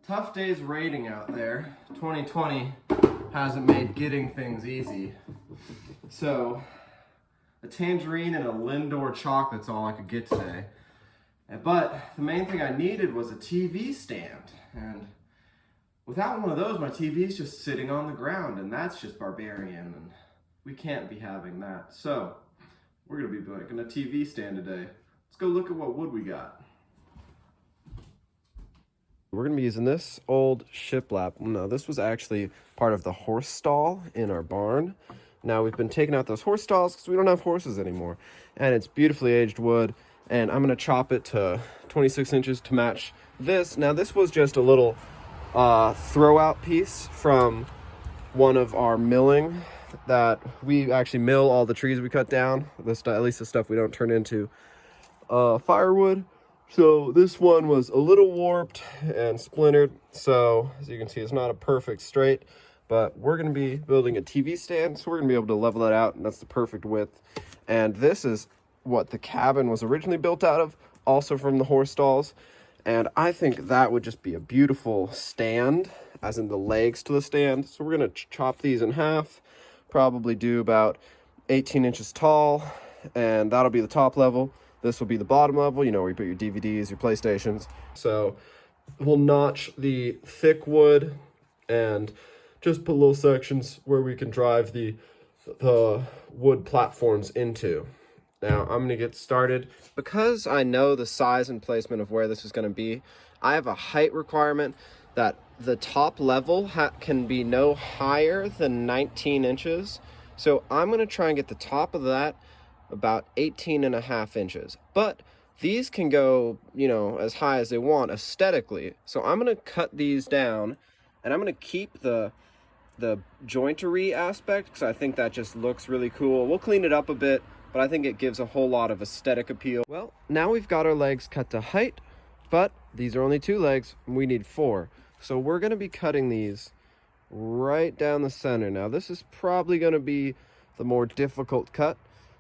Tough days raiding out there. 2020 hasn't made getting things easy. So, a tangerine and a Lindor chocolate's all I could get today. But the main thing I needed was a TV stand. And without one of those, my TV's just sitting on the ground, and that's just barbarian, and we can't be having that. So, we're gonna be making a TV stand today. Let's go look at what wood we got. We're gonna be using this old shiplap. No, this was actually part of the horse stall in our barn. Now we've been taking out those horse stalls because we don't have horses anymore. And it's beautifully aged wood. And I'm gonna chop it to 26 inches to match this. Now this was just a little throw out piece from one of our milling that we actually mill all the trees we cut down. At least the stuff we don't turn into firewood. So this one was a little warped and splintered, so as you can see, it's not a perfect straight, but we're going to be building a TV stand, so we're going to be able to level that out, and that's the perfect width. And this is what the cabin was originally built out of, also from the horse stalls, and I think that would just be a beautiful stand, as in the legs to the stand. So we're going to chop these in half, probably do about 18 inches tall, and that'll be the top level. This will be the bottom level, you know, where you put your DVDs, your PlayStations. So we'll notch the thick wood and just put little sections where we can drive the wood platforms into. Now I'm gonna get started. Because I know the size and placement of where this is gonna be, I have a height requirement that the top level can be no higher than 19 inches. So I'm gonna try and get the top of that about 18.5 inches, but these can go, you know, as high as they want aesthetically. So I'm going to cut these down, and I'm going to keep the jointery aspect because I think that just looks really cool. We'll clean it up a bit, but I think it gives a whole lot of aesthetic appeal. Well, now we've got our legs cut to height, but these are only 2 legs, and we need 4. So we're going to be cutting these right down the center. Now this is probably going to be the more difficult cut.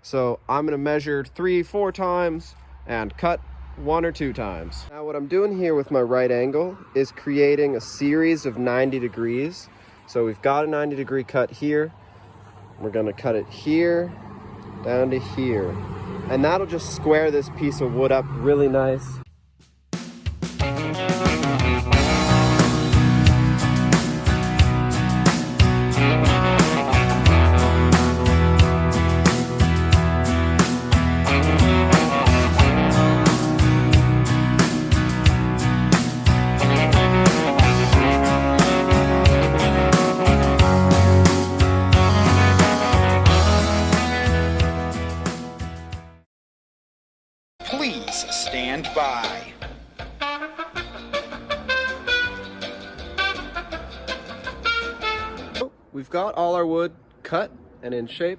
So I'm going to measure 3-4 times and cut 1 or 2 times. Now what I'm doing here with my right angle is creating a series of 90 degrees. So we've got a 90-degree cut here. We're going to cut it here down to here. And that'll just square this piece of wood up really nice. Please stand by. We've got all our wood cut and in shape,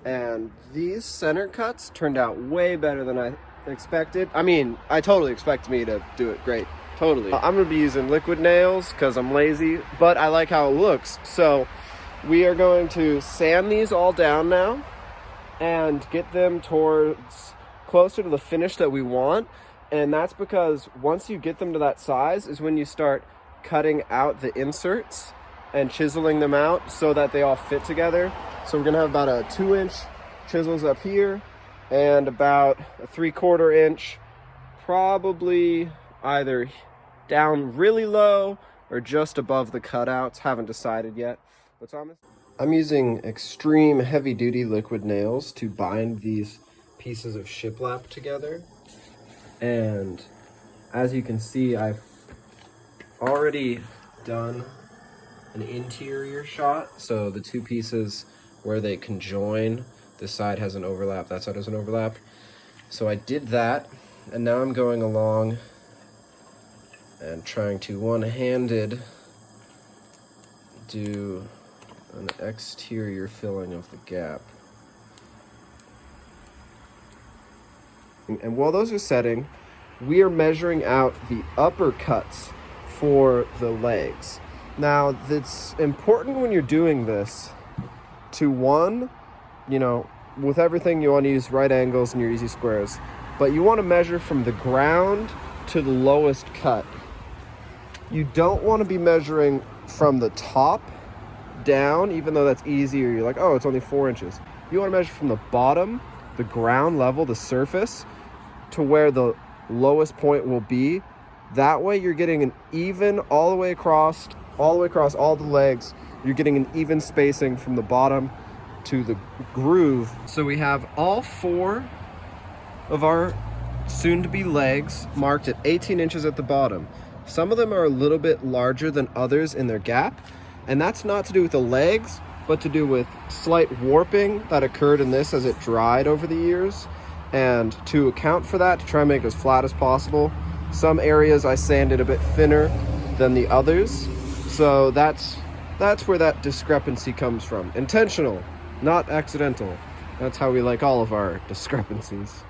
and these center cuts turned out way better than I expected. I mean, I totally expect me to do it great. Totally. I'm going to be using liquid nails because I'm lazy, but I like how it looks. So we are going to sand these all down now and get them towards closer to the finish that we want. And that's because once you get them to that size is when you start cutting out the inserts and chiseling them out so that they all fit together. So we're gonna have about a 2-inch chisels up here and about a 3/4 inch, probably either down really low or just above the cutouts. Haven't decided yet. What's on this? I'm using extreme heavy duty liquid nails to bind these pieces of shiplap together, and as you can see, I've already done an interior shot, so the 2 pieces where they conjoin, this side has an overlap, that side has an overlap. So I did that, and now I'm going along and trying to one-handed do an exterior filling of the gap. And while those are setting, we are measuring out the upper cuts for the legs. Now, it's important when you're doing this to, one, you know, with everything you want to use right angles and your easy squares, but you want to measure from the ground to the lowest cut. You don't want to be measuring from the top down, even though that's easier. You're like, oh, it's only 4 inches. You want to measure from the bottom, the ground level, the surface, to where the lowest point will be. That way you're getting an even all the way across all the legs. You're getting an even spacing from the bottom to the groove. So we have all 4 of our soon-to-be legs marked at 18 inches at the bottom. Some of them are a little bit larger than others in their gap, and that's not to do with the legs, but to do with slight warping that occurred in this as it dried over the years. And to account for that, to try and make it as flat as possible, some areas I sanded a bit thinner than the others. So that's where that discrepancy comes from. Intentional, not accidental. That's how we like all of our discrepancies.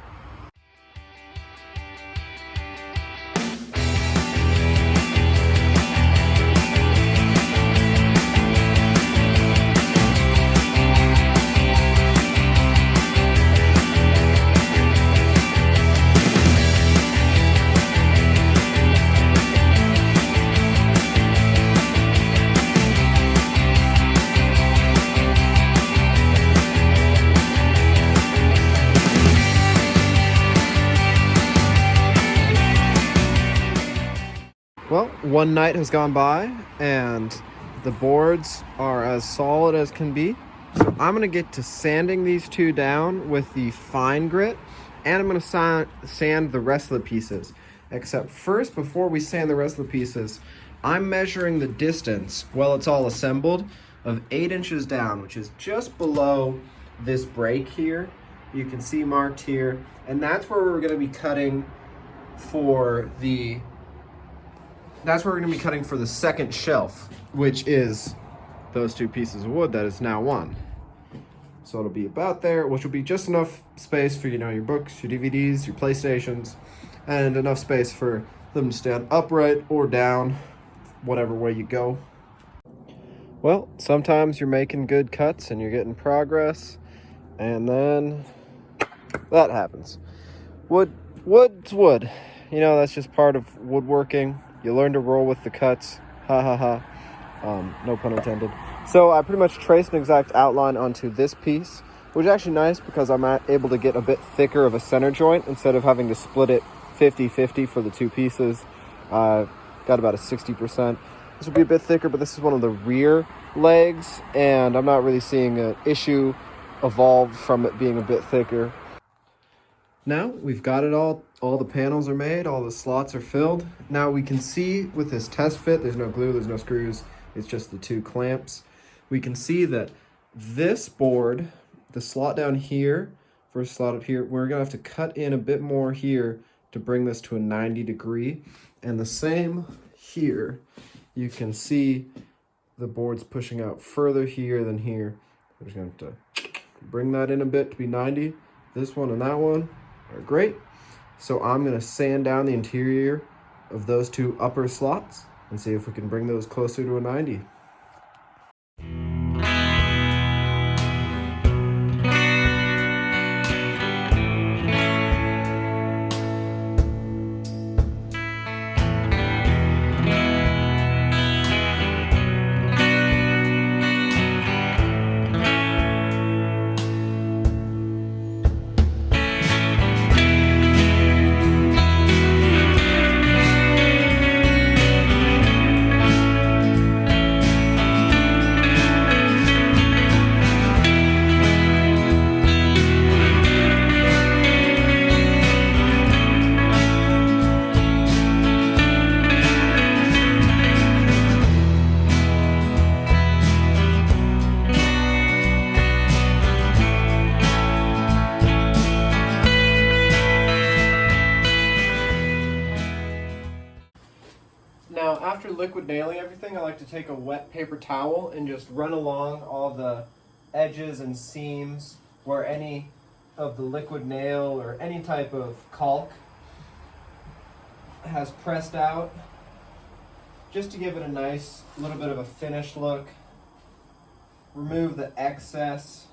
Well, one night has gone by and the boards are as solid as can be. So I'm gonna get to sanding these 2 down with the fine grit, and I'm gonna sand the rest of the pieces. Except first, before we sand the rest of the pieces, I'm measuring the distance, while it's all assembled, of 8 inches down, which is just below this break here. You can see marked here, and that's where we're gonna be cutting for the second shelf, which is those 2 pieces of wood that is now one. So it'll be about there, which will be just enough space for, your books, your DVDs, your PlayStations, and enough space for them to stand upright or down, whatever way you go. Well, sometimes you're making good cuts and you're getting progress, and then that happens. Wood's wood. That's just part of woodworking. You learn to roll with the cuts. Ha ha ha. No pun intended. So I pretty much traced an exact outline onto this piece, which is actually nice because I'm able to get a bit thicker of a center joint instead of having to split it 50-50 for the 2 pieces. Got about a 60%. This will be a bit thicker, but this is one of the rear legs, and I'm not really seeing an issue evolved from it being a bit thicker. Now we've got it all the panels are made, all the slots are filled. Now we can see with this test fit, there's no glue, there's no screws, it's just the 2 clamps. We can see that this board, the slot down here, first slot up here, we're gonna have to cut in a bit more here to bring this to a 90-degree. And the same here, you can see the board's pushing out further here than here. We're just gonna have to bring that in a bit to be 90. This one and that one are great. So I'm gonna sand down the interior of those 2 upper slots and see if we can bring those closer to a 90. Now, after liquid nailing everything, I like to take a wet paper towel and just run along all the edges and seams where any of the liquid nail or any type of caulk has pressed out, just to give it a nice little bit of a finished look. Remove the excess.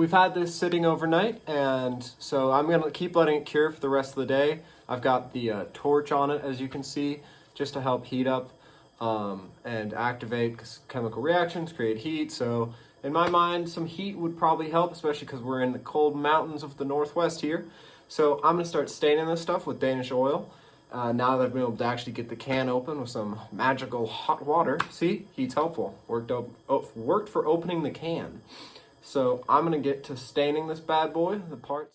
we've had this sitting overnight, and so I'm gonna keep letting it cure for the rest of the day. I've got the torch on it, as you can see, just to help heat up and activate chemical reactions, create heat. So in my mind, some heat would probably help, especially because we're in the cold mountains of the Northwest here. So I'm gonna start staining this stuff with Danish oil. Now that I've been able to actually get the can open with some magical hot water. See, heat's helpful. Worked for opening the can. So I'm gonna get to staining this bad boy, the parts.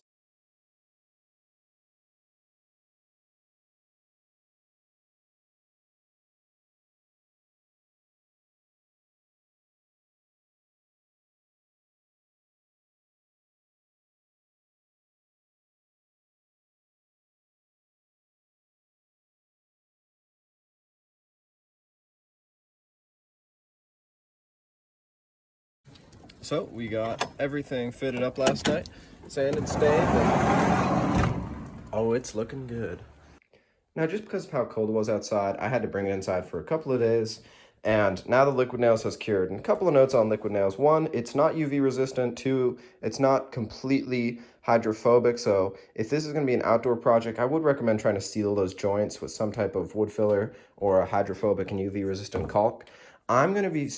So we got everything fitted up last night, sanded, stained, and oh, it's looking good. Now, just because of how cold it was outside, I had to bring it inside for a couple of days, and now the liquid nails has cured. And a couple of notes on liquid nails. One, it's not UV resistant. Two, it's not completely hydrophobic, so if this is going to be an outdoor project, I would recommend trying to seal those joints with some type of wood filler or a hydrophobic and UV resistant caulk. I'm going to be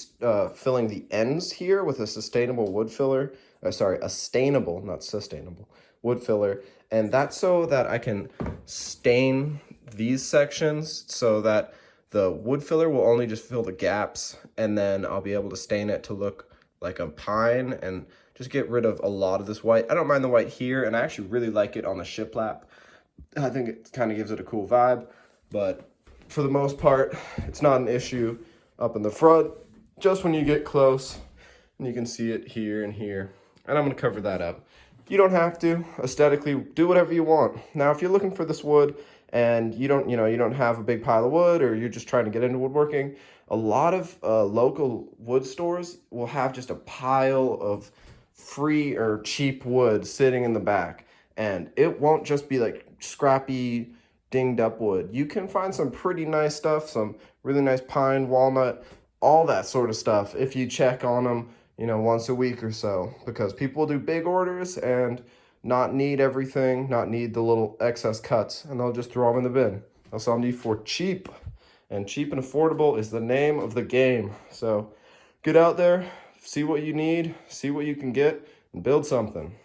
filling the ends here with a sustainable wood filler, a stainable, not sustainable, wood filler, and that's so that I can stain these sections so that the wood filler will only just fill the gaps, and then I'll be able to stain it to look like a pine and just get rid of a lot of this white. I don't mind the white here, and I actually really like it on the shiplap. I think it kind of gives it a cool vibe, but for the most part, it's not an issue up in the front, just when you get close, and you can see it here and here, and I'm going to cover that up. You don't have to. Aesthetically, do whatever you want. Now, if you're looking for this wood and you don't have a big pile of wood, or you're just trying to get into woodworking, a lot of local wood stores will have just a pile of free or cheap wood sitting in the back, and it won't just be like scrappy, dinged up wood. You can find some pretty nice stuff, some really nice pine, walnut, all that sort of stuff if you check on them, once a week or so, because people do big orders and not need everything, not need the little excess cuts, and they'll just throw them in the bin. They'll sell them to you for cheap, and cheap and affordable is the name of the game. So get out there, see what you need, see what you can get, and build something.